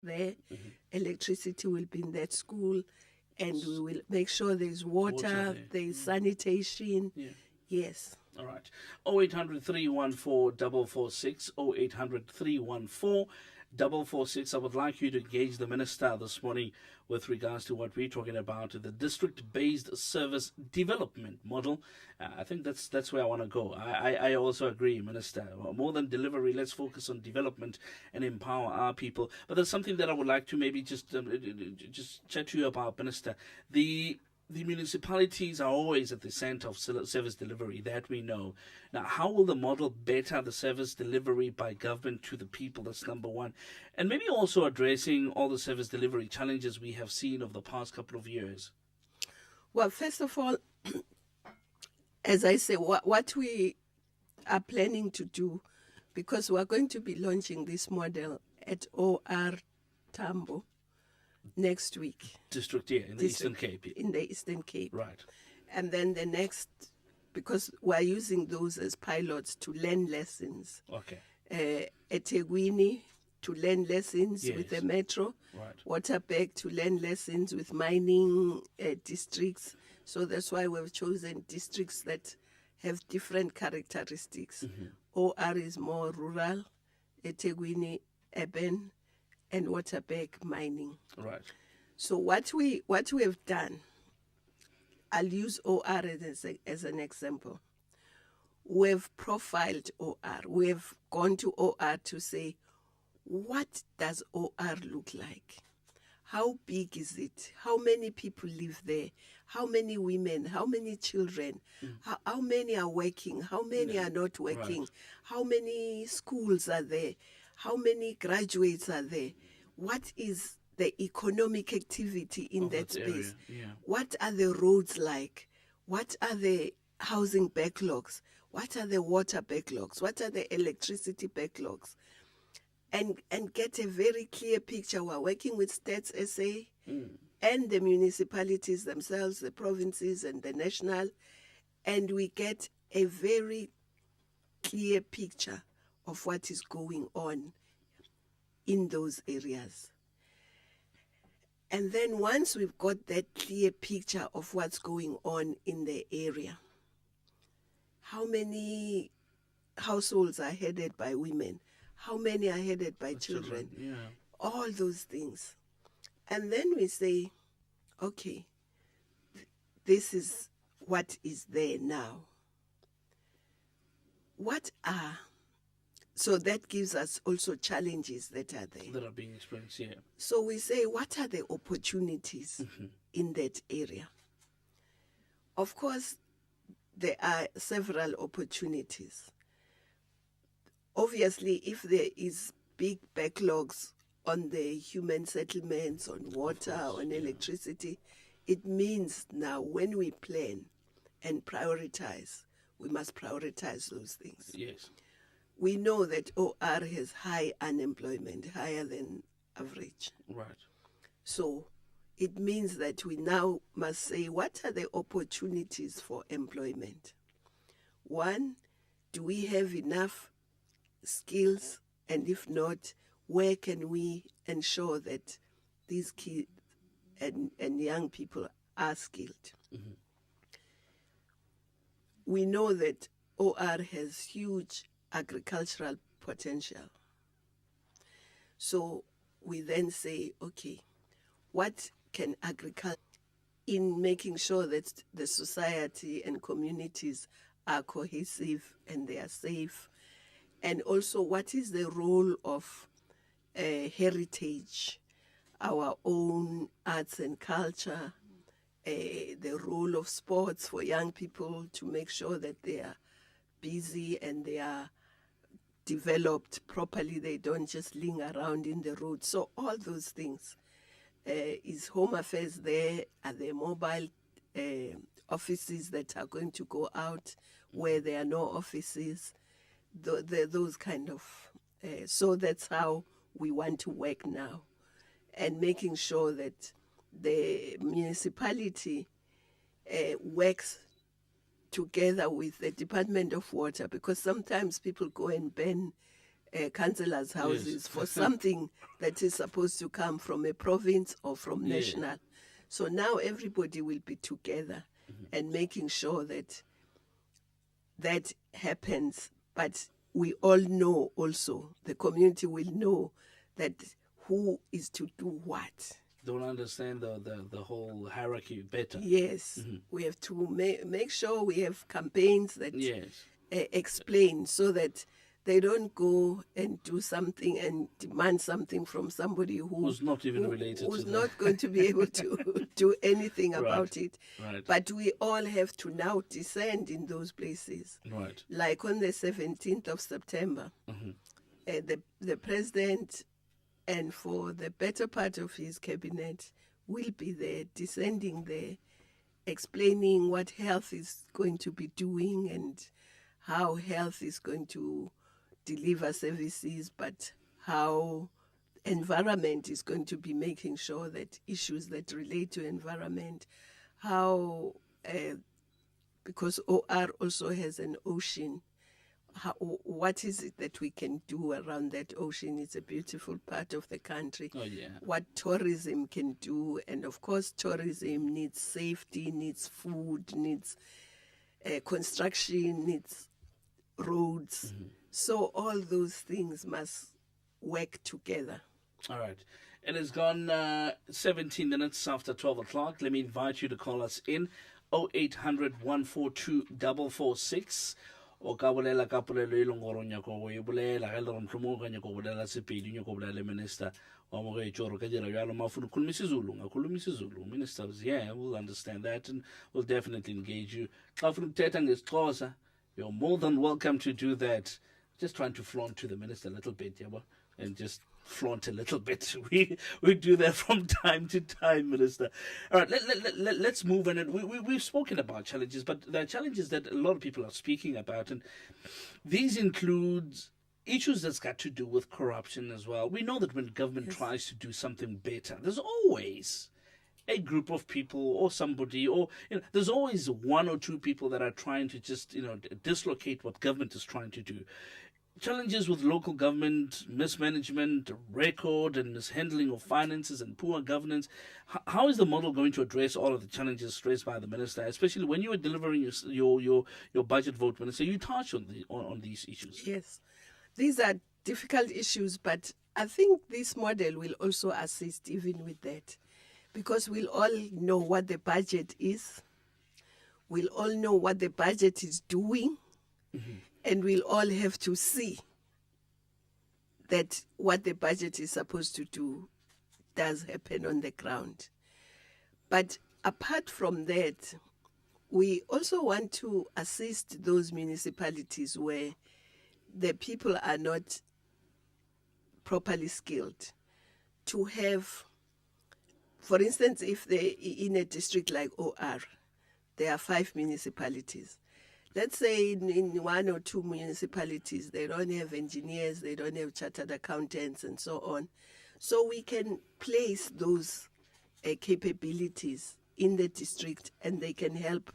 there, electricity will be in that school, and we will make sure there's water, there. there's sanitation. Yeah. Yes. All right. 0800 314 446. 0800 314 446. I would like you to engage the minister this morning with regards to what we're talking about, the district-based service development model. I think that's where I want to go. I also agree, Minister. More than delivery, let's focus on development and empower our people. But there's something that I would like to maybe just chat to you about, Minister. The municipalities are always at the center of service delivery, that we know. Now, how will the model better the service delivery by government to the people? That's number one. And maybe also addressing all the service delivery challenges we have seen over the past couple of years. Well, first of all, as I say, what we are planning to do, because we're going to be launching this model at OR Tambo next week. District here in the Eastern Cape. In the Eastern Cape. Right. And then the next, because we're using those as pilots to learn lessons. Okay. eThekwini to learn lessons Yes. with the metro. Right. Waterberg to learn lessons with mining districts. So that's why we've chosen districts that have different characteristics. OR is more rural, eThekwini urban, and Waterberg mining. Right. So what we have done, I'll use OR as an example. We've profiled OR. We've gone to OR to say, what does OR look like? How big is it? How many people live there? How many women? How many children? How many are working? How many are not working? Right. How many schools are there? How many graduates are there? What is the economic activity in that space? Yeah. What are the roads like? What are the housing backlogs? What are the water backlogs? What are the electricity backlogs? And get a very clear picture. We're working with Stats SA and the municipalities themselves, the provinces and the national, and we get a very clear picture of what is going on in those areas. And then once we've got that clear picture of what's going on in the area, how many households are headed by women, how many are headed by children, Yeah. all those things. And then we say, okay, this is what is there now. So that gives us also challenges that are there. That are being experienced, yeah. So we say, what are the opportunities in that area? Of course, there are several opportunities. Obviously, if there is big backlogs on the human settlements, on water, on electricity, it means now when we plan and prioritize, we must prioritize those things. Yes. We know that OR has high unemployment, higher than average. Right. So it means that we now must say, what are the opportunities for employment? One, do we have enough skills? And if not, where can we ensure that these kids and young people are skilled? We know that OR has huge agricultural potential. So we then say, okay, what can agriculture, in making sure that the society and communities are cohesive and they are safe, and also what is the role of heritage, our own arts and culture, the role of sports for young people to make sure that they are busy and they are developed properly, they don't just ling around in the road. So all those things. Is Home Affairs there? Are there mobile offices that are going to go out where there are no offices? Those kind of... so that's how we want to work now. And making sure that the municipality works together with the Department of Water, because sometimes people go and ban councillors' houses Yes. for something that is supposed to come from a province or from Yeah. national. So now everybody will be together and making sure that that happens. But we all know also, the community will know that who is to do what. Don't understand the whole hierarchy better. Yes, we have to make sure we have campaigns that Yes. explain so that they don't go and do something and demand something from somebody Who's not even related who's to not going to be able to do anything about it. Right. But we all have to now descend in those places. Right. Like on the 17th of September, the president and for the better part of his cabinet will be there, descending there, explaining what health is going to be doing and how health is going to deliver services, but how environment is going to be making sure that issues that relate to environment, how, because OR also has an ocean, what is it that we can do around that ocean? It's a beautiful part of the country. Oh, yeah. What tourism can do, and of course tourism needs safety, needs food, needs construction, needs roads. So all those things must work together. All right. It has gone 17 minutes after 12 o'clock. Let me invite you to call us in 0800 142 446. O ka bolela ka polelo e leng gore o nyaka go e bolela ga e le gore mohlomong o ka nyaka go bolela sepedi o nyaka go bolela le minister wa mogetso gore ka dira bjalo mafunu khuluma isizulu ngakhuluma isizulu. Minister is here, we'll understand that and we'll definitely engage you. Xa ufuna ukuthetha ngesixhosa, you're more than welcome to do that. Just trying to flaunt to the minister a little bit, yabo, and just flaunt a little bit. We do that from time to time, Minister. All right, let's move on. And we've spoken about challenges, but there are challenges that a lot of people are speaking about, and these include issues that's got to do with corruption as well. We know that when government tries to do something better, there's always a group of people or somebody, or there's always one or two people that are trying to just dislocate what government is trying to do. Challenges with local government, mismanagement, record and mishandling of finances and poor governance. How is the model going to address all of the challenges raised by the minister, especially when you were delivering your budget vote, Minister? You touched on these issues. Yes, these are difficult issues, but I think this model will also assist even with that, because we'll all know what the budget is. We'll all know what the budget is doing. And we'll all have to see that what the budget is supposed to do does happen on the ground. But apart from that, we also want to assist those municipalities where the people are not properly skilled to have, for instance, if they in a district like OR, there are 5 municipalities. Let's say in 1 or 2 municipalities, they don't have engineers, they don't have chartered accountants, and so on. So we can place those capabilities in the district, and they can help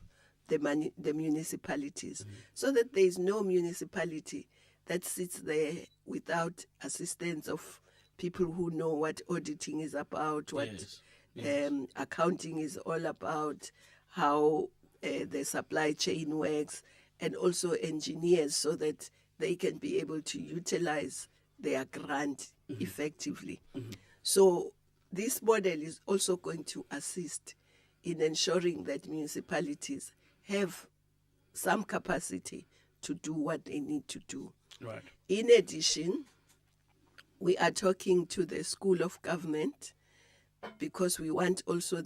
the municipalities, so that there is no municipality that sits there without assistance of people who know what auditing is about, what accounting is all about, how the supply chain works, and also engineers, so that they can be able to utilize their grant effectively. So this model is also going to assist in ensuring that municipalities have some capacity to do what they need to do. Right. In addition, we are talking to the School of Government, because we want also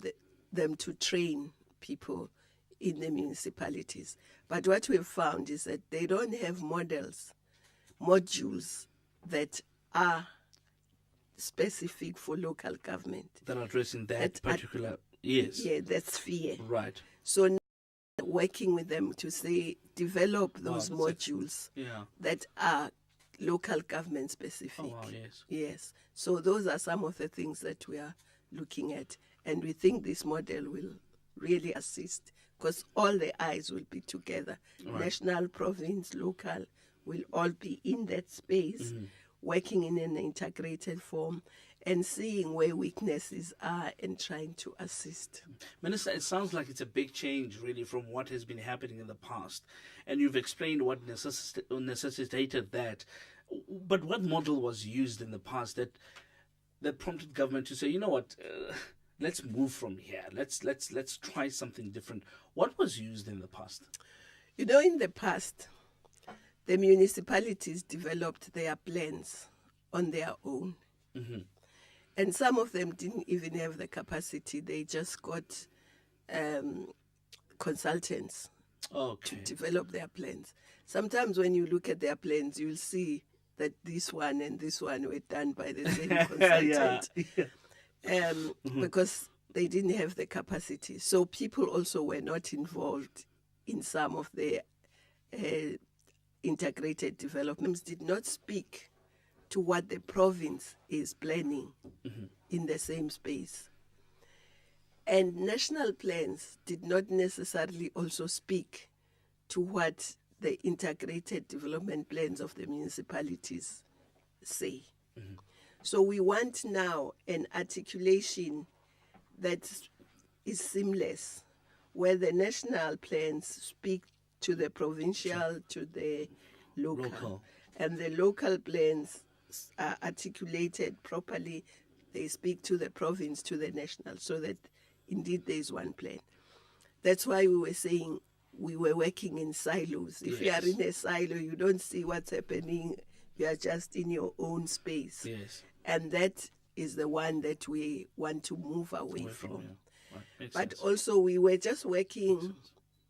them to train people in the municipalities. But what we've found is that they don't have modules that are specific for local government. That are addressing that particular, yes. Yeah, that sphere. Right. So now working with them to say, develop those modules that are local government specific. Oh, wow, yes. Yes. So those are some of the things that we are looking at. And we think this model will really assist, because all the eyes will be together. Right. National, province, local will all be in that space, working in an integrated form and seeing where weaknesses are and trying to assist. Minister, it sounds like it's a big change, really, from what has been happening in the past. And you've explained what necessitated that. But what model was used in the past that prompted government to say, you know what, let's move from here. Let's try something different. What was used in the past? You know, in the past, the municipalities developed their plans on their own. And some of them didn't even have the capacity. They just got consultants to develop their plans. Sometimes when you look at their plans, you'll see that this one and this one were done by the same consultant. Because they didn't have the capacity. So people also were not involved in some of the integrated developments, did not speak to what the province is planning in the same space. And national plans did not necessarily also speak to what the integrated development plans of the municipalities say. So we want now an articulation that is seamless, where the national plans speak to the provincial, to the local. And the local plans are articulated properly. They speak to the province, to the national, so that indeed there is one plan. That's why we were saying we were working in silos. If you are in a silo, you don't see what's happening. You are just in your own space. And that is the one that we want to move away from. But sense. Also we were just working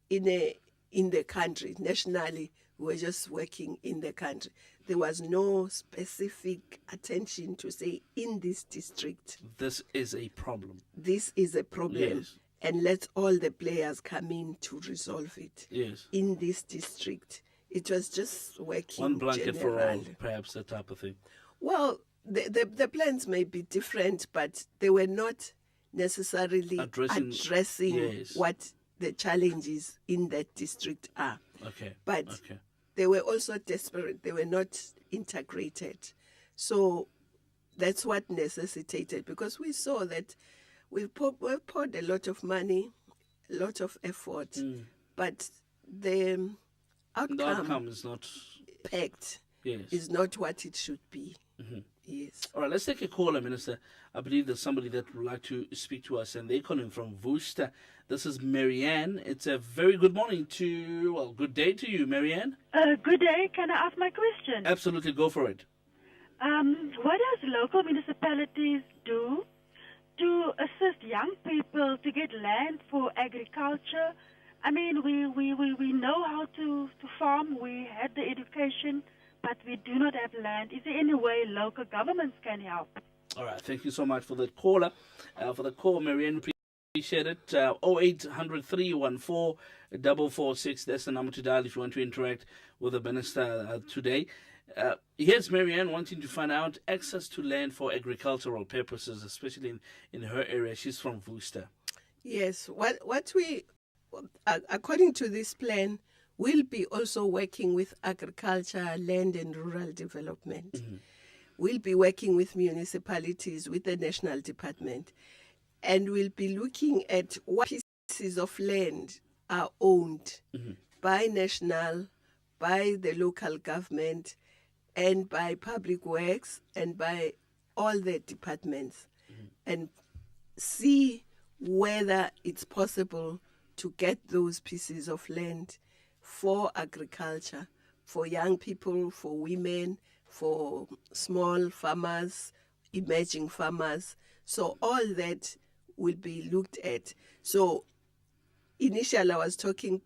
in the country. Nationally, we were just working in the country. There was no specific attention to say, in this district, this is a problem. This is a problem. And let all the players come in to resolve it. In this district. It was just working one blanket general. for all, perhaps, that type of thing. Well, the plans may be different, but they were not necessarily addressing what the challenges in that district are. But they were also desperate. They were not integrated. So that's what necessitated, because we saw that we've poured a lot of money, a lot of effort, but the outcome is not packed, is not what it should be. Yes. All right, let's take a caller, Minister. I believe there's somebody that would like to speak to us, and they're calling from Worcester. This is Marianne. It's a very good morning good day to you, Marianne. Good day. Can I ask my question? Absolutely, go for it. What does local municipalities do to assist young people to get land for agriculture? I mean, we know how to farm. We had the education, but we do not have land. Is there any way local governments can help? All right, thank you so much for that caller. For the call, Marianne, appreciate it. 0800 314 446. That's the number to dial if you want to interact with the minister today. Here's Marianne wanting to find out access to land for agricultural purposes, especially in her area. She's from Worcester. Yes, what we, according to this plan, we'll be also working with agriculture, land and rural development. We'll be working with municipalities, with the national department, and we'll be looking at what pieces of land are owned by national, by the local government, and by public works, and by all the departments, and see whether it's possible to get those pieces of land for agriculture, for young people, for women, for small farmers, emerging farmers. So all that will be looked at. So initially I was talking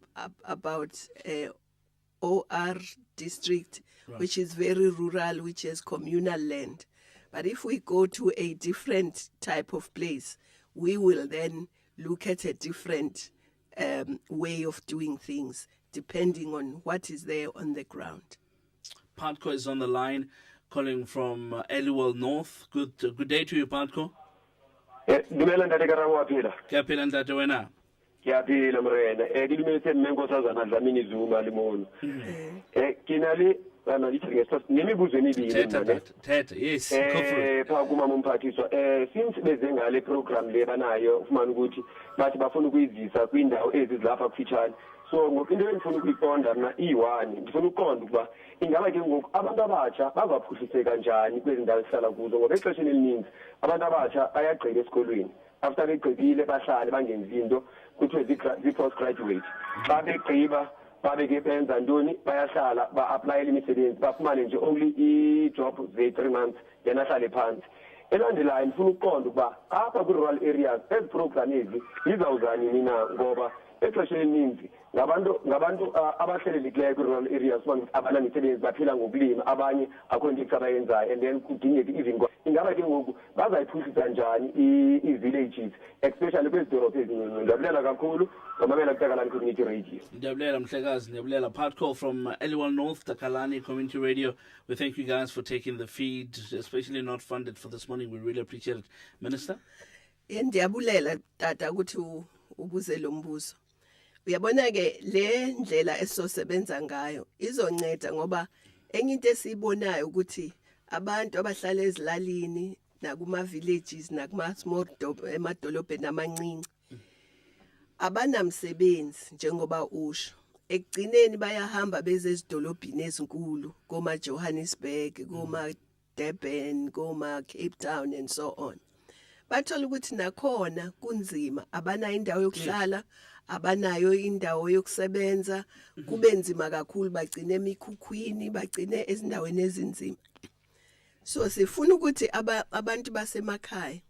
about OR district, which is very rural, which is communal land. But if we go to a different type of place, we will then look at a different way of doing things, depending on what is there on the ground. Patko is on the line, calling from Eliwell North. Good day to you, Patko. Dumela ntate ka rawa phela. Ke a phela ntate wena. Ke a phela morena. Ke dumetse Nkosazana Dlamini Zuma le mono. Ke na le bana lithi ngesifo nemibuzo emibili Thetha yes go for it. Pha kuma umphathiswa since beze ngale program le banayo ufumana ukuthi bathi bafuna ukuyizisa kwindawo ezilapha kufitshane. So ngokho engifuna ukuyiqonda mina i1 ngifuna ukuqonda ukuba ingaba ke ngoku abantu abatsha bazaphuhliseka kanjani kwezindawo esihlala kuzo ngoba exesheni eliningi abantu abatsha bayagqila esikolweni after begqibile bahlale bangenzi into kuthiwe zi-postgraduate babegqiba babeke benza ntoni bayahlala ba-aplayela imisebenzi bafumane nje only i-job ze-3 months then ahlale phansi. Elandelayo ngifuna ukuqonda ukuba apha kwi-rural areas ezi program ezi zizawuzani nina ngoba exesheni eliningi ngabantu abahlelelekileyo kwi-rural areas abanamisebenzi baphila ngokulima abanye akho nto abayenzayo and then kudingeka even ingaba ke ngoku bazayiphuhlisa njani i-villages especially kwezidorobho ezincinci. Ndiyabulela kakhulu ngomamela kuTakalani Community Radio. Ndiyabulela Mhlekazi, ndiyabulela. Part call from Eliwal North, Takalani Community Radio. We thank you guys for taking the feed, especially not funded for this morning. We really appreciate it. Minister? Ndiyabulela tata ukuthi ubuze lo mbuzo. Uyabona ke le ndlela esosebenza ngayo izonceda ngoba enye into esibonayo ukuthi abantu abahlala ezilalini nakuma villages nakuma small emadolobheni amancane abanamsebenzi njengoba usho. Ekugcineni bayahamba beze ezidolobhini ezinkulu koma Johannesburg, koma Durban, koma Cape Town and so on. Bathola ukuthi nakhona kunzima, abanayo indawo yokuhlala, abanayo indawo yokusebenza, kube nzima kakhulu, bagcine emikhukhwini, bagcine ezindaweni ezinzima. So sifuna ukuthi abantu basemakhaya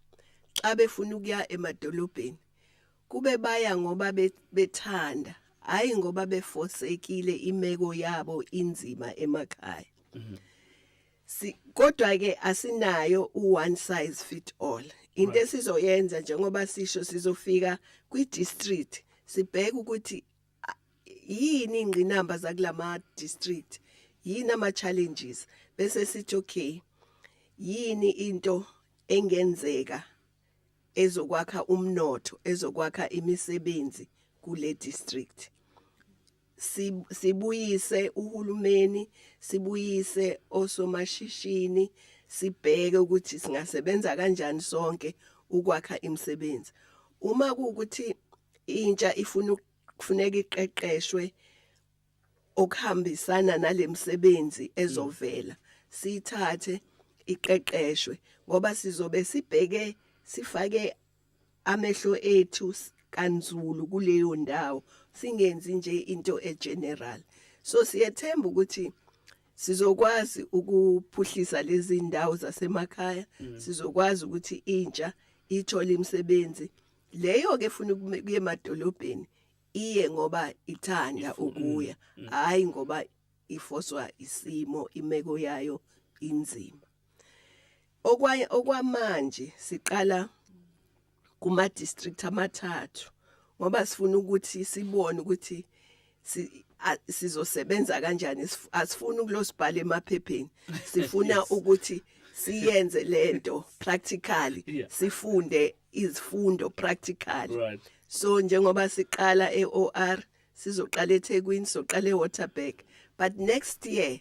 xa befuna ukuya emadolobheni kube baya ngoba bethanda, hayi ngoba beforsekile imeko yabo inzima emakhaya. Kodwa ke asinayo one size fit all. Into esizoyenza njengoba sisho sizofika kwi-district sibheke ukuthi yini ingqinamba zakulama district, yini ama challenges, bese sithi okay yini into engenzeka ezokwakha umnotho, ezokwakha imisebenzi kule district. Sibuyise uhulumeni, sibuyise osomashishini, sibheke ukuthi singasebenza kanjani sonke ukwakha imisebenzi. Uma kuukuthi intsha kufuneka iqeqeshwe okuhambisana nalemsebenzi ezovela, sithathe iqeqeshwe ngoba sizobe sibheke sifake amehlo ethu kanzulu kuleyo ndawo, singenzi nje into egeneral. So siyethemba ukuthi sizokwazi ukuphuhlisa lezi ndawo zasemakhaya, sizokwazi ukuthi intsha ithole imisebenzi. Leyo ke funa ukuye emadolobheni iye ngoba ithanda ukuya, hayi ngoba ifoswa isimo, imeko yayo inzima. Okwamanje siqala kuma district amathathu ngoba sifuna ukuthi sibone ukuthi sizosebenza kanjani. Asifuni ukulosibhala emaphepheni, sifuna ukuthi siyenze lento practically, sifunde izifundo practically. So njengoba siqala eOR, sizoqala eThekwini, sizoqala eWaterberg, but next year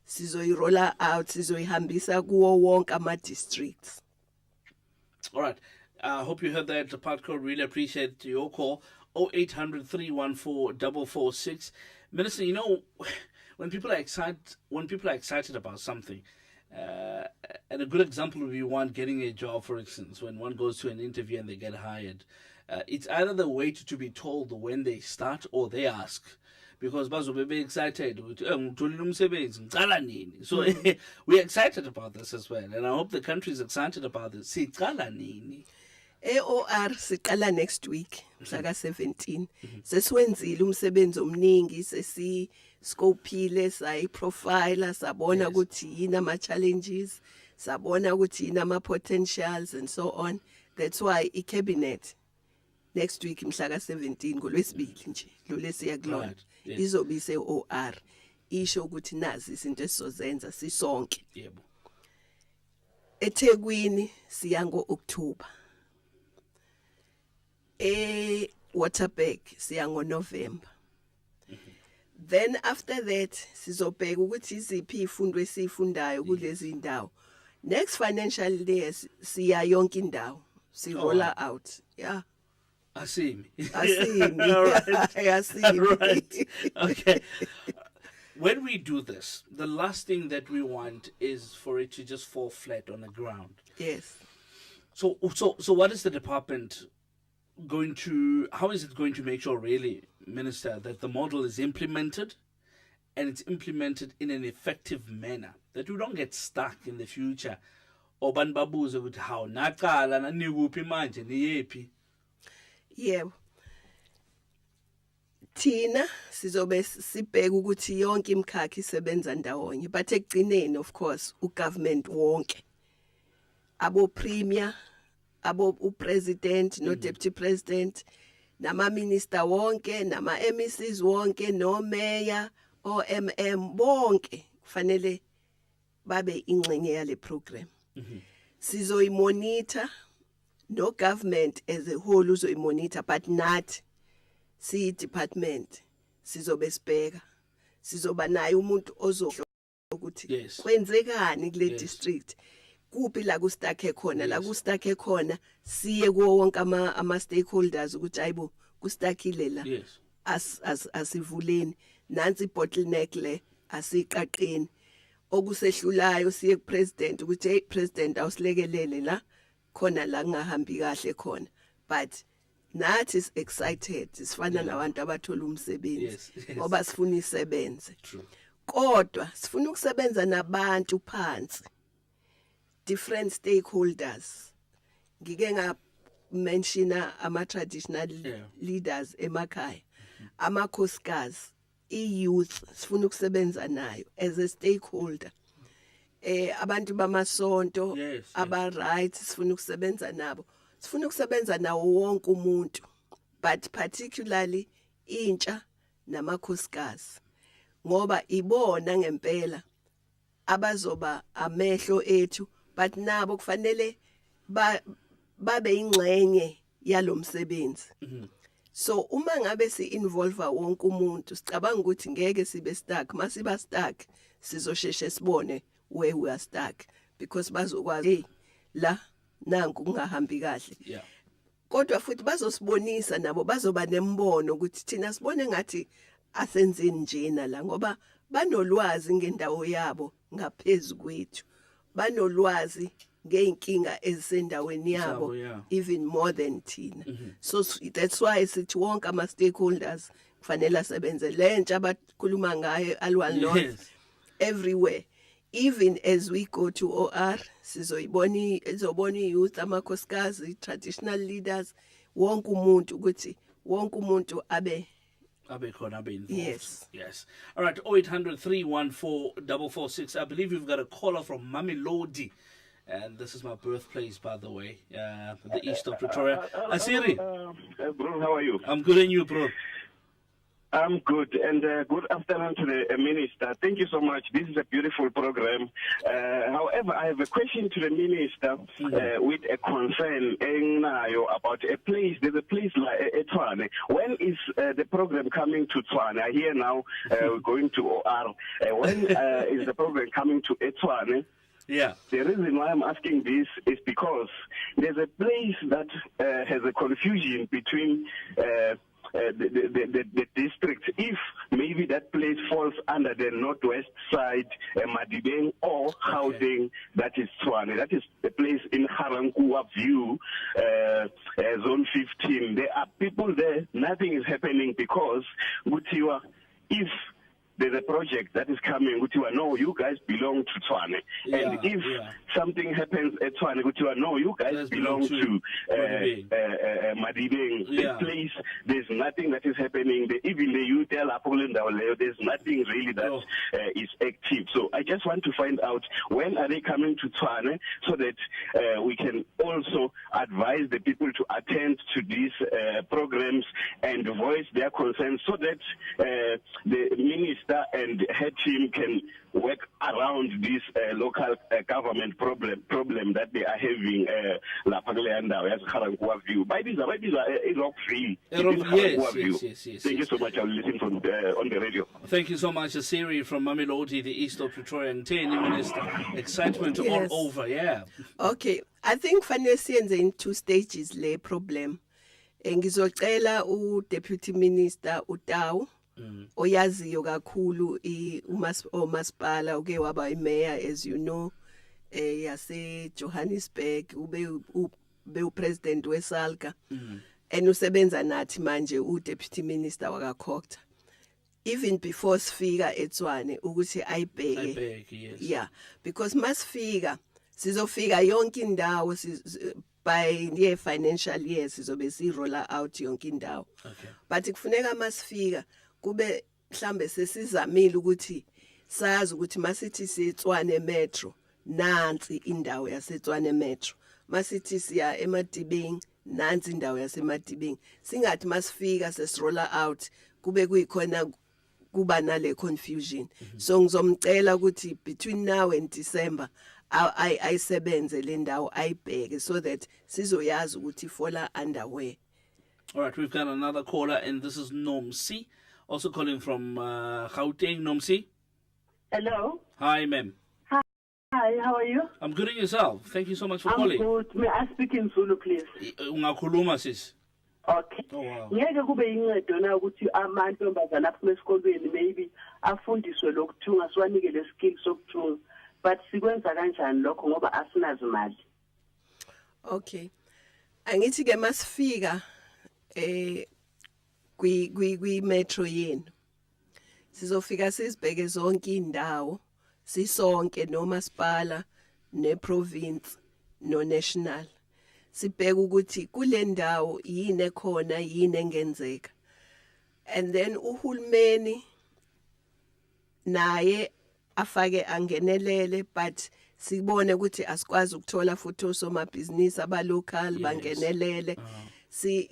sizoyirolla out, sizoyihambisa kuwo wonke ama districts. All right. I hope you heard that, Patco. Really appreciate your call. 0800 314 446. Minister, you know, when people are excited about something, and a good example would be one getting a job, for instance, when one goes to an interview and they get hired. It's either they wait to be told when they start or they ask. Because bazobe be excited. So we're excited about this as well. And I hope the country is excited about this. AOR siqala next week mhla 17. Sesiwenzile umsebenzi omningi, sesiscopeile, sayiprofile, sabona ukuthi yini ama challenges, sabona ukuthi yini ama potentials and so on. That's why icabinet next week mhla 17 ngolwesibili nje lolesiya kulona izobise OR isho ukuthi nazi izinto esizozenza sisonke. Yebo. eThekwini siya ngo-October, Waterberg siya ngo-November. Then after that sizobheka ukuthi iziphi ifundo esifundayo kulezi indawo. Next financial year siya yonke indawo. Si roll out. Yeah. I see me. All right. I see. Right. Okay. When we do this, the last thing that we want is for it to just fall flat on the ground. Yes. So what is the department going to, how is it going to make sure really, Minister, that the model is implemented and it's implemented in an effective manner, that we don't get stuck in the future? Or banbabuze ukuthi how naqala nanikuphi manje niyephi? Yebo. Thina sizobe sibheka ukuthi yonke imkhakha isebenza ndawonye, but ekugcineni of course ugovernment wonke, abo premier, abo upresident no deputy president, nama minister wonke, nama MECs wonke, no mayor o MM bonke kufanele babe ingxenye yale program. Sizoyimonitor, no government as a whole uzoyimonitor, but not si department sizobe sibheka, sizoba naye umuntu ozohlola ukuthi kwenzekani kule district, kuphi la kustakhe khona, la kustakhe khona siye kuwo wonke ama stakeholders ukuthi ayibo kustakile la, asivuleni nansi bottleneck le asiqaqeni, okusehlulayo siye ku president ukuthi hey president awusilekelele la khona la kungahambi kahle khona. But nathi is excited, sifana nabantu abathola umsebenzi ngoba sifuna isebenze. Kodwa sifuna ukusebenza nabantu phansi, different stakeholders. Ngike nga mention ama traditional leaders emakhaya, amakhosikazi, youth sifuna ukusebenza nayo as a stakeholder. Abantu bamasonto aba right sifuna ukusebenza nabo. Sifuna ukusebenza nawo wonke umuntu, but particularly intsha namakhosikazi, ngoba ibona ngempela abazoba amehlo ethu, but nabo kufanele babe ingxenye yalomsebenzi. So uma ngabe si involve wonke umuntu, sicabanga ukuthi ngeke sibe stuck. Masiba stuck sizosheshe sibone where we are stuck, because bazokwazi hey la nanku kungahambi kahle. Kodwa futhi bazosibonisa nabo, bazoba nembono ukuthi thina sibone ngathi asenzeni njena la, ngoba banolwazi ngendawo yabo ngaphezulu kwethu, banolwazi ngeinkinga ezisendaweni yabo even more than thina. So that's why sithi wonke ama stakeholders kufanele asebenze lentsha abakhuluma ngayo alwan north everywhere. Even as we go to OR, sizobona youth, amakhosikazi, traditional leaders, wonke umuntu ukuthi wonke umuntu abe involved. Yes. All right, 0800 314 446. I believe you've got a caller from Mamelodi. And this is my birthplace, by the way, the east of Pretoria. Asiri. Bro, how are you? I'm good, and you, bro? I'm good, and good afternoon to the minister. Thank you so much. This is a beautiful program. However, I have a question to the minister with a concern about a place. There's a place like Tshwane. When is the program coming to Tshwane? I hear now we're going to OR. When is the program coming to Tshwane? Yeah. The reason why I'm asking this is because there's a place that has a confusion between the district. If maybe that place falls under the northwest side, Madibeng or Gauteng, that is Tshwane. That is a place in Harankuwa View, Zone 15. There are people there. Nothing is happening because Gutiwa, if there's a project that is coming, Gutiwa, no, you guys belong to Tshwane. And if something happens at Tshwane, Gutiwa, no, you guys belong to Madibeng. The place, there's nothing that is happening. Even the youth, there's nothing really that is active. So I just want to find out when are they coming to Tshwane so that we can also advise the people to attend to these programs and voice their concerns so that the minister minister and her team can work around this local government problem that they are having lapha kule ndawo yaseGarankuwa View. By this Rockville. Yes. Thank you so much. I'll listen from on the radio. Thank you so much, Asiri from Mamelodi, the east of Pretoria, and Teni Minister. Excitement Yes. all over, yeah. Okay, I think fanele siyenze in 2 stages le problem. Ngizocela u-Deputy Minister uTawu oyaziyo kakhulu umasipala uke waba imayor, as you know, yase Johannesburg, ube upresident weSALGA, and usebenza nathi manje uDeputy Minister wakaKhokta. Even before sifika eTshwane ukuthi ayibheke. Yes. Yeah, because masifika sizofika yonke indawo by the financial year sizobe si-roll out yonke indawo. Okay. But kufuneka masifika kube mhlambe sesizamile ukuthi sazi ukuthi masithi siTshwane Metro nansi indawo yaseTshwane Metro, masithi siya eMadibeng nansi indawo yaseMadibeng, singathi masifika sesiroll out kube kuyikhona kuba nale confusion. So ngizomcela ukuthi between now and December ayisebenze le ndawo ayibheke so that sizoyazi ukuthi fola underway. All right, we've got another caller, and this is Nomsi, also calling from Gauteng. Nomsi. Hello. Hi, ma'am. Hi, how are you? I'm good, and yourself? Thank you so much for I'm calling. good. May I speak in Zulu, please? Ungakhuluma sis. Okay. Oh, wow. Ngeke kube yincedo na ukuthi amantombazana aphuma esikolweni maybe afundiswe lokuthunga, siwanike le skill sokuthunga, but sikwenza kanjani lokho ngoba asinazo imali. Okay. Angithi ke masifika kwi metro yenu sizofika sizibheke zonke indawo sisonke nomasipala neprovince no national, sibheke ukuthi kule ndawo yini ekhona yini engenzeka, and then uhulumeni naye afake angenelele, but sibone ukuthi asikwazi ukuthola futhi osomabhizinisi abalocal bangenelele. Si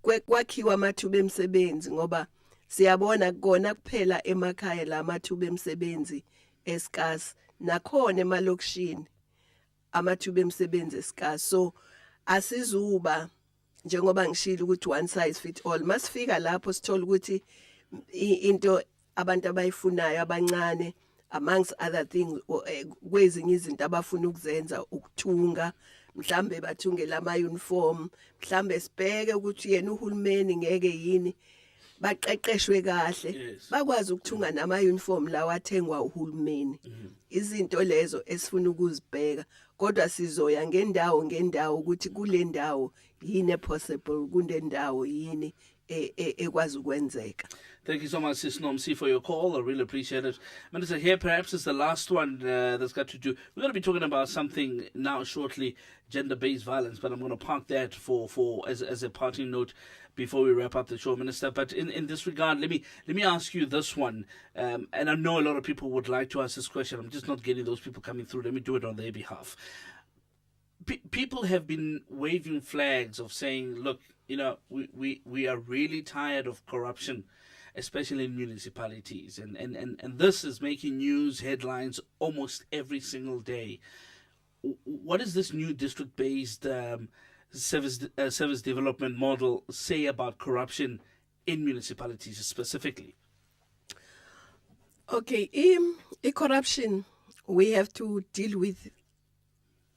kwakhiwa amathuba emsebenzi ngoba siyabona kona kuphela emakhaya la amathuba emsebenzi eskas, nakhona emalokishini amathuba emsebenzi eskas. So asizuba njengoba ngishilo ukuthi one size fit all. Masifika lapho sithola ukuthi into abantu abayifunayo abancane, amongst other things, kwezinye izinto abafuna ukuzenza ukuthunga, mhlambe bathungela ama uniform, mhlambe sibheke ukuthi yena uhulumeni ngeke yini baqeqeshwe kahle bakwazi ukuthunga nama uniform lawa athengwa uhulumeni. Izinto lezo esifuna ukuzibheka, kodwa sizoya ngendawo ukuthi kule ndawo yini possible, kule ndawo yini ekwazi ukwenzeka. Thank you so much, Sis Nomsi, for your call. I really appreciate it. Minister, here perhaps is the last one that's got to do. We're going to be talking about something now shortly, gender-based violence, but I'm going to park that for as a parting note before we wrap up the show, Minister. But in this regard, let me ask you this one. And I know a lot of people would like to ask this question. I'm just not getting those people coming through. Let me do it on their behalf. People have been waving flags of saying, look, you know, we are really tired of corruption, especially in municipalities. And this is making news headlines almost every single day. What does this new district-based service development model say about corruption in municipalities specifically? Okay, in corruption, we have to deal with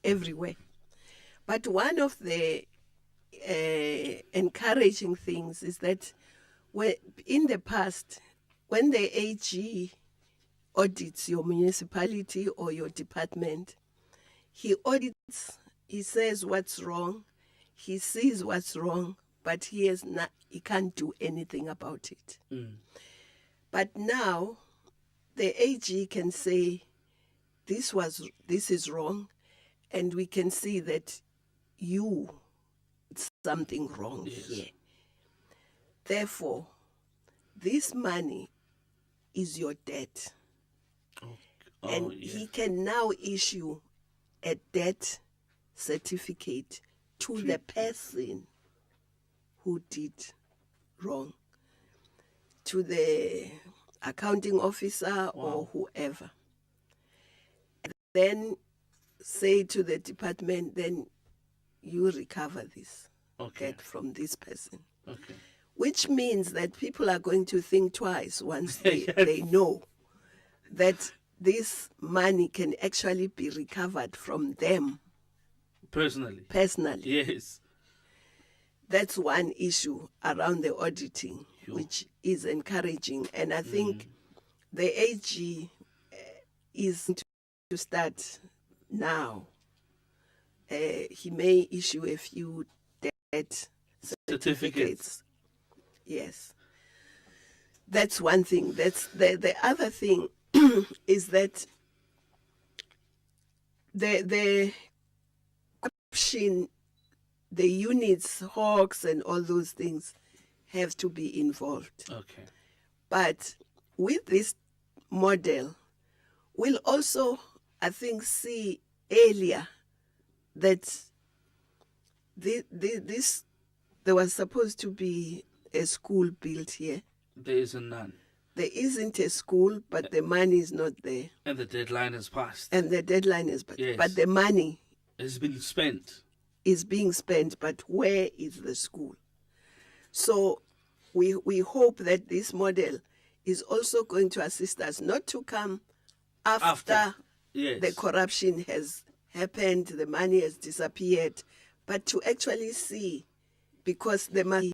everywhere. But one of the encouraging things is that in the past, when the AG audits your municipality or your department, he audits, he says what's wrong, he sees what's wrong, but he can't do anything about it. But now, the AG can say, this is wrong, and we can see that something wrong here. Therefore, this money is your debt. And he can now issue a debt certificate to the person who did wrong, to the accounting officer or whoever. Then say to the department, then you recover this, get from this person. Okay. Which means that people are going to think twice once they know that this money can actually be recovered from them. Personally. Yes. That's one issue around the auditing, which is encouraging. And I think the AG is to start now. He may issue a few debt certificates. Yes. That's one thing. That's the other thing is that the corruption, the units, hawks and all those things have to be involved. Okay. But with this model, we'll also, I think, see earlier that there was supposed to be a school built here. There isn't none. There isn't a school, but the money is not there. And the deadline has passed. And the deadline is passed. Yes. But the money has been spent. Is being spent, but where is the school? So we hope that this model is also going to assist us not to come after. Yes. The corruption has happened, the money has disappeared, but to actually see, because the money,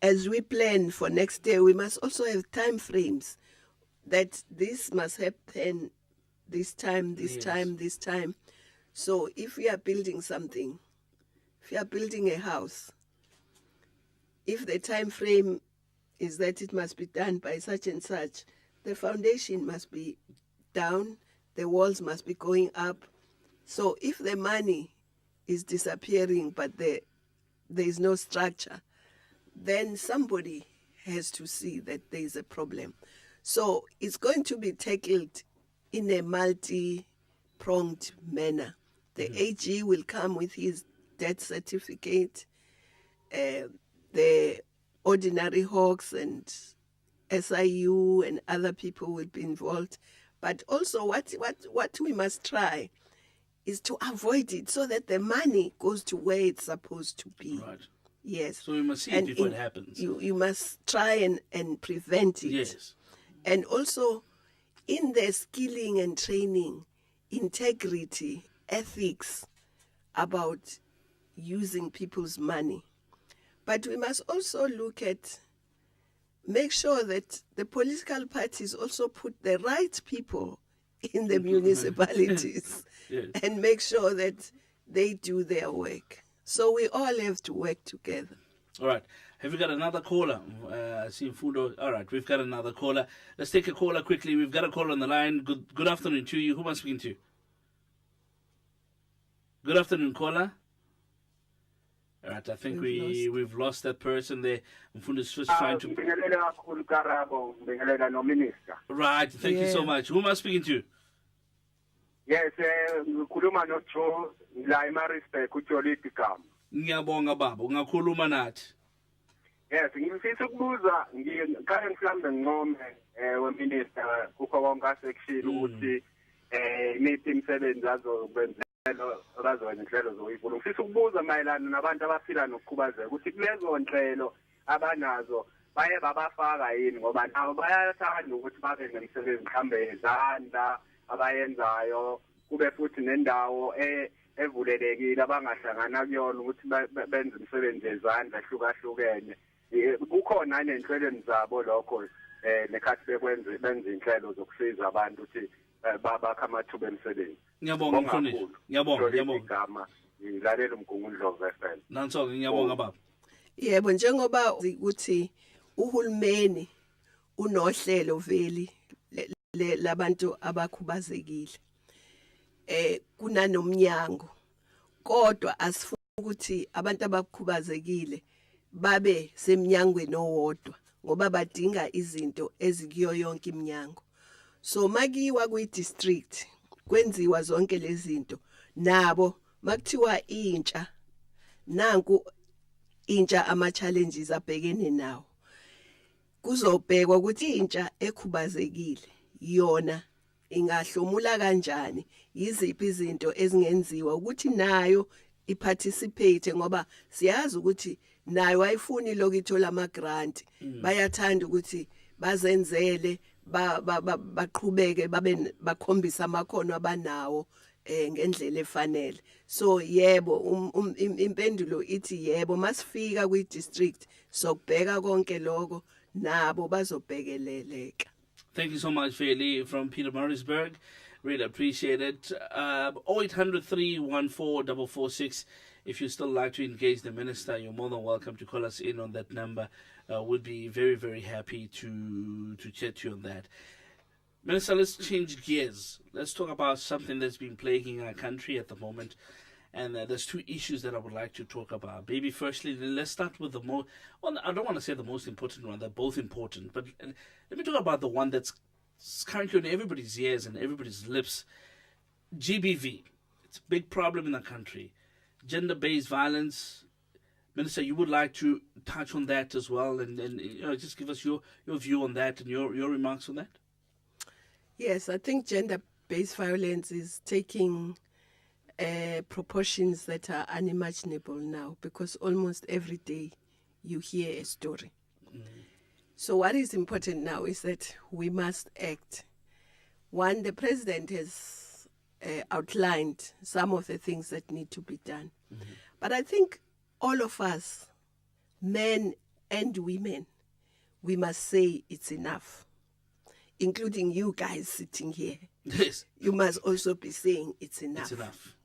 as we plan for next year, we must also have time frames that this must happen this time, this time, this time. So if we are building something, if you are building a house, if the time frame is that it must be done by such and such, the foundation must be down, the walls must be going up. So if the money is disappearing, but there is no structure, then somebody has to see that there is a problem. So it's going to be tackled in a multi-pronged manner. The AG will come with his death certificate, the ordinary hawks and SIU and other people will be involved. But also what we must try is to avoid it so that the money goes to where it's supposed to be. Right. Yes. So we must see it before it happens. You must try and prevent it. Yes. And also in the skilling and training, integrity, ethics about using people's money. But we must also make sure that the political parties also put the right people in the municipalities and make sure that they do their work. So we all have to work together. All right. Have we got another caller? I see Fundo. All right, we've got another caller. Let's take a caller quickly. We've got a caller on the line. Good afternoon to you. Who am I speaking to? Good afternoon, caller. All right, I think we've lost that person there. Mfundo's just trying to... Right, thank you so much. Who am I speaking to? Yes, ngikhuluma noJoe la eMaritzburg uJoliti Gama. Ngiyabonga baba, ungakhuluma nathi. Yes, ngifisa ukubuza ngikanye mhlambe ngqome weminister kukho konke asekushiya ukuthi imiphi imisebenzi azokwenzelwa abazokwenza inhlelo zokuyivulo. Ngifisa ukubuza mayelana nabantu abaphila nokukhubazeka ukuthi kulezo nhlelo abanazo baye babafaka yini ngoba nabo bayathanda ukuthi babe nemisebenzi mhlambe yezandla abayenzayo kube futhi nendawo evulelekile abangahlangana kuyona ukuthi benze imisebenzi yezandla ehlukahlukene. Kukhona nenhlelweni zabo lokho nekhathi benze inhlelo zokusiza abantu ukuthi bakha amathuba emisebenzi. Ngiyabonga mfundisi. Ngiyabonga. Igama ngilalela umgungundlovu FM. Nanso ngiyabonga baba. Yebo, njengoba ukuthi uhulumeni unohlelo veli labantu abakhubazekile. Kunanomnyango. Kodwa asifuna ukuthi abantu abakhubazekile babe semnyangweni owodwa ngoba badinga izinto ezikuyo yonke iminyango. So makiwa kwi-district kwenziwa zonke lezi zinto nabo makuthiwa intsha nanku intsha ama-challenges abhekene nawo. kuzobhekwa ukuthi intsha ekhubazekile yona ingahlomula kanjani, yiziphi izinto ezingenziwa ukuthi nayo iparticipate, ngoba siyazi ukuthi nayo ayifuni lokuthola ama grant, bayathanda ukuthi bazenzele baqhubeke bakhombisa amakhono abanawo ngendlela efanele. So yebo, impendulo ithi yebo, masifika kwi district sokubheka konke lokho nabo bazobhekeleleka. Thank you so much, Feli, from Pietermaritzburg. Really appreciate it. 0800 314 446. If you still like to engage the minister, you're more than welcome to call us in on that number. We'd be very, very happy to chat to you on that. Minister, let's change gears. Let's talk about something that's been plaguing our country at the moment. And there's two issues that I would like to talk about. Maybe firstly, let's start with the most, well, I don't want to say the most important one. They're both important. But let me talk about the one that's currently on everybody's ears and everybody's lips. GBV. It's a big problem in the country. Gender-based violence. Minister, you would like to touch on that as well, and just give us your view on that and your remarks on that? Yes, I think gender-based violence is taking proportions that are unimaginable now, because almost every day you hear a story. So what is important now is that we must act. One, the president has outlined some of the things that need to be done. But I think all of us, men and women, we must say it's enough, including you guys sitting here. Yes. You must also be saying it's enough. It's enough.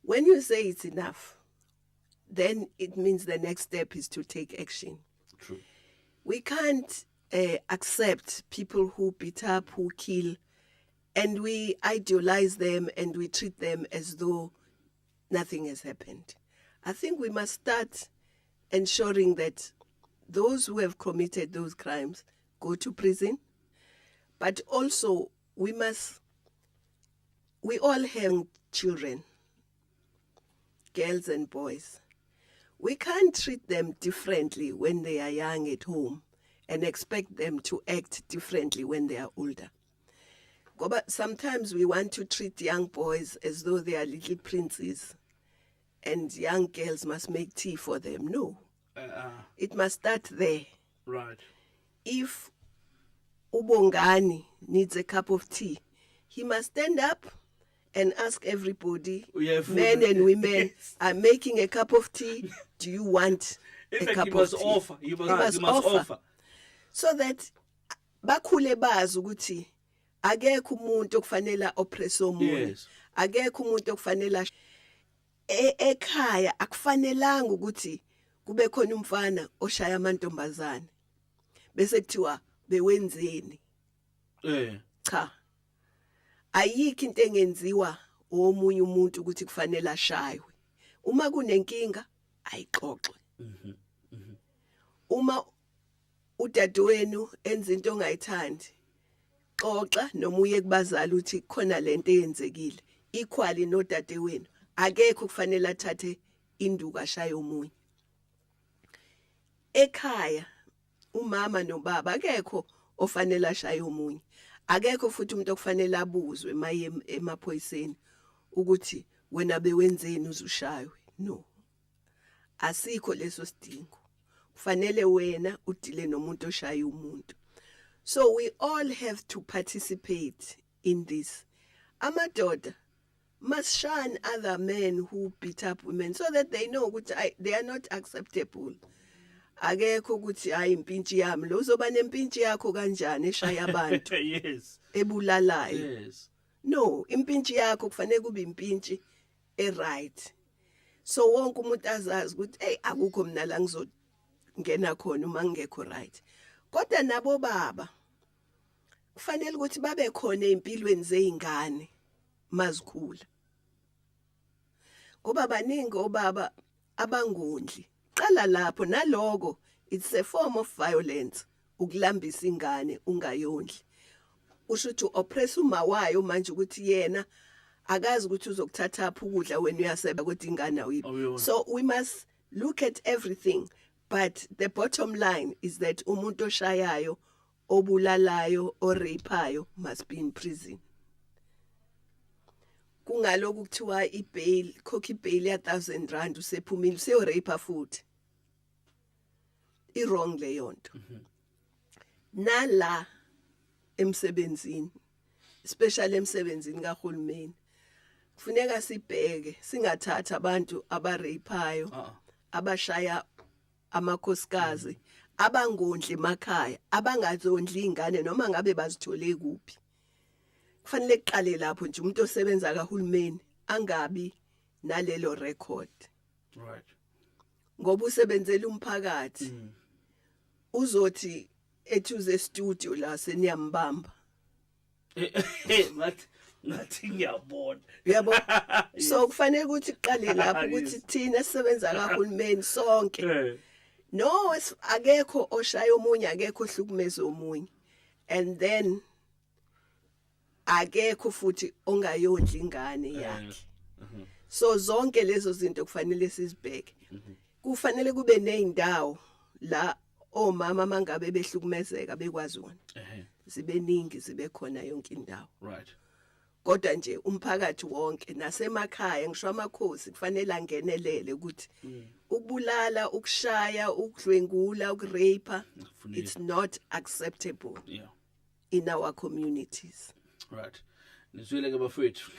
When you say it's enough, then it means the next step is to take action. True. We can't accept people who beat up, who kill, and we idealize them and we treat them as though nothing has happened. I think we must start ensuring that those who have committed those crimes go to prison, but also we all have children, girls and boys. We can't treat them differently when they are young at home and expect them to act differently when they are older. But sometimes we want to treat young boys as though they are little princes and young girls must make tea for them. No. It must start there. Right. If Ubongani needs a cup of tea, he must stand up and ask everybody, men and women, I'm making a cup of tea. Do you want In a fact, cup he of must tea? offer. He must offer. So that bakhule bazi ukuthi akekho umuntu okufanele oppress omunye. Yes. Akekho umuntu okufanele ekhaya akufanelanga ukuthi kube khona umfana oshaya amantombazane bese kuthiwa bewenzeni. Cha. Ayikho into engenziwa omunye umuntu ukuthi kufanele ashaywe. Uma kunenkinga ayixoxe. Uma udadewenu enza into ongayithandi, xoxa noma uye kubazali uthi khona lento eyenzekile. Equally nodadewenu akekho kufanele athathe induku ashaye omunye. Ekhaya umama nobaba akekho ofanele ashaye omunye. Akekho futhi umuntu okufanele abuzwe maye emaphoyiseni ukuthi wena bewenzeni uzushaywe. No. Asikho leso sidingo. Kufanele wena udile nomuntu oshaya umuntu. So we all have to participate in this. Amadoda must shun other men who beat up women so that they know ukuthi they are not acceptable. Akekho ukuthi hayi impintshi yami lo uzoba nempintshi yakho kanjani eshaya abantu. Yes. Ebulalayo. Yes. No, impintshi yakho kufanele kube impintshi right. So wonke umuntu azazi ukuthi hey akukho mina la ngizongena khona uma ngekho right. Kodwa nabo baba kufanele ukuthi babe khona empilweni zeingane mazikhula. Ngoba baningi obaba abangondli. Qala lapho naloko, it's a form of violence ukulambisa ingane ungayondli. Usho ukuthi oppress uma wayo manje ukuthi yena akazi ukuthi uzokuthatha ukudla wena uyaseba ukuthi ingane awiphi. So we must look at everything, But the bottom line is that umuntu oshayayo, obulalayo, orapeayo must be in prison. Kungaloku kuthiwa ibail, khokha ibail ya R1,000 usephumile useyораpe futhi. I-wrong leyo nto. Nala emsebenzini, especially emsebenzini kahulumeni, kufuneka sibheke singathatha abantu abarapeayo, abashaya amakhosikazi, abangondli emakhaya, abangazondli ingane noma ngabe bazithole kuphi. Kufanele kuqale lapho nje umuntu osebenza kahulumeni angabi nalelo record. Right. Ngoba usebenzela umphakathi. Uzothi ethuze studio la seniyambamba. Ngathi ngiyabona. Yabo. So kufanele ukuthi iqale lapho ukuthi thina sisebenza kahulumeni sonke. No, akekho oshaya omunye, akekho ohlukumeza omunye. And then akekho futhi ongayondla ingane yakhe. So zonke lezo zinto kufanele sizibheke. Kufanele kube nezindawo la omama mangabe behlukumezeka bekwazi wona. Zibeningi zibe khona yonke indawo. Right. Kodwa nje umphakathi wonke nasemakhaya ngisho amakhosi kufanele angenelele ukuthi ukubulala, ukushaya, ukudlwengula, ukurape, it's not acceptable in our communities. Right. Nizwile ke bafowethu.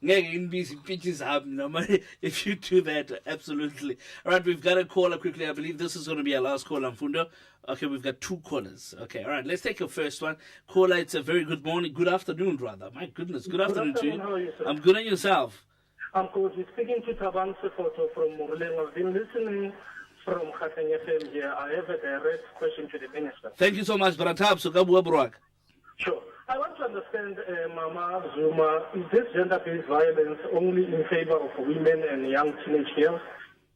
Ngeke inbizi pitches happen if you do that. Absolutely. All right, we've got a caller quickly. I believe this is going to be our last caller, Mfundo. Okay, we've got 2 callers. Okay, all right, let's take your first one. Caller, it's a very good morning. Good afternoon, rather. My goodness, good afternoon to you. How are you, sir? I'm good, and yourself? I'm good. We're speaking to Tabang Sefoto from Murleng. I've been listening from Khateng FM here. I have a direct question to the minister. Thank you so much, Baratab. So, Gabu Abroak. Sure. I want to understand, Mama Zuma, is this gender-based violence only in favor of women and young teenage girls?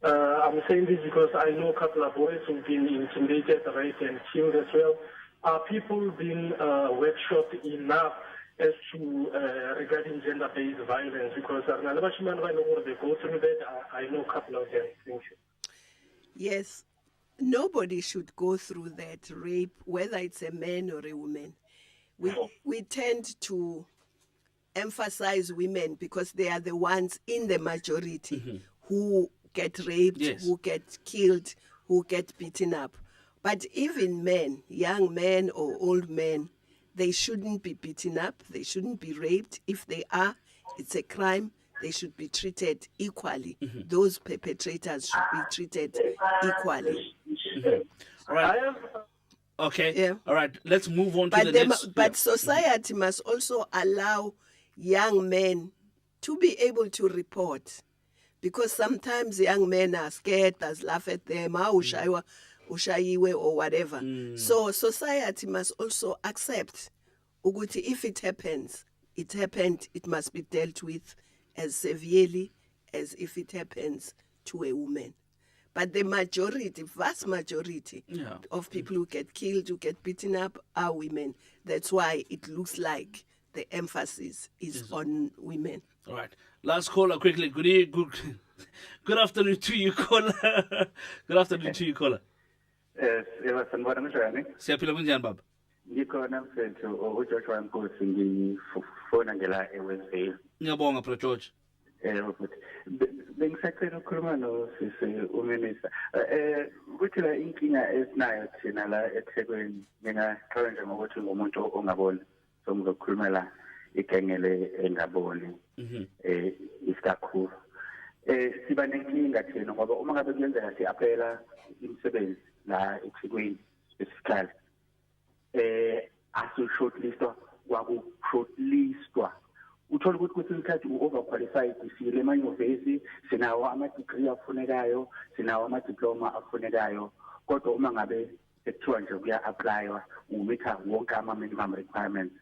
I'm saying this because I know a couple of boys who've been intimidated, raped, and killed as well. Are people being workshopped enough as to regarding gender-based violence? Because they go through that. I know a couple of them. Thank you. Yes, nobody should go through that rape, whether it's a man or a woman. We tend to emphasize women because they are the ones in the majority who get raped, who get killed, who get beaten up. But even men, young men or old men, they shouldn't be beaten up, they shouldn't be raped. If they are, it's a crime. They should be treated equally. Those perpetrators should be treated equally. All right. Okay. Yeah. All right. Let's move on to the next. But society must also allow young men to be able to report, because sometimes young men are scared, laugh at them, ushayiwe or whatever. So society must also accept ukuthi if it happens, it happened, it must be dealt with as severely as if it happens to a woman. But the majority, vast majority of people who get killed, who get beaten up are women. That's why it looks like the emphasis is on women. All right. Last caller, quickly. Good afternoon to you, caller. Good afternoon to you, caller. Yes, sanibona njani? Siyaphila kunjani baba? Ngikhona mfethu uJoshua Nkosi ngifona ngela eWestville. Ngiyabonga bro George. Bengisacela ukukhuluma nosisi uMinista. Ukuthi la inkinga esinayo thina la eThekwini, mina qala nje ngokuthi umuntu ongaboni, so ngizokhulumela igengele engaboni. Isikakhulu. Siba nenkinga thina ngoba uma ngabe kuyenzeka si-apela imisebenzi la eThekwini specifically. Asu-shortlistwa, kwaku-shortlistwa. Uthola ukuthi kwesinye isikhathi u-overqualified, siyile emanyuvesi, sinawo ama-degree afunekayo, sinawo ama-diploma afunekayo, kodwa uma ngabe sekuthiwa nje kuya-aplaywa, umitha wonke ama-minimum requirements,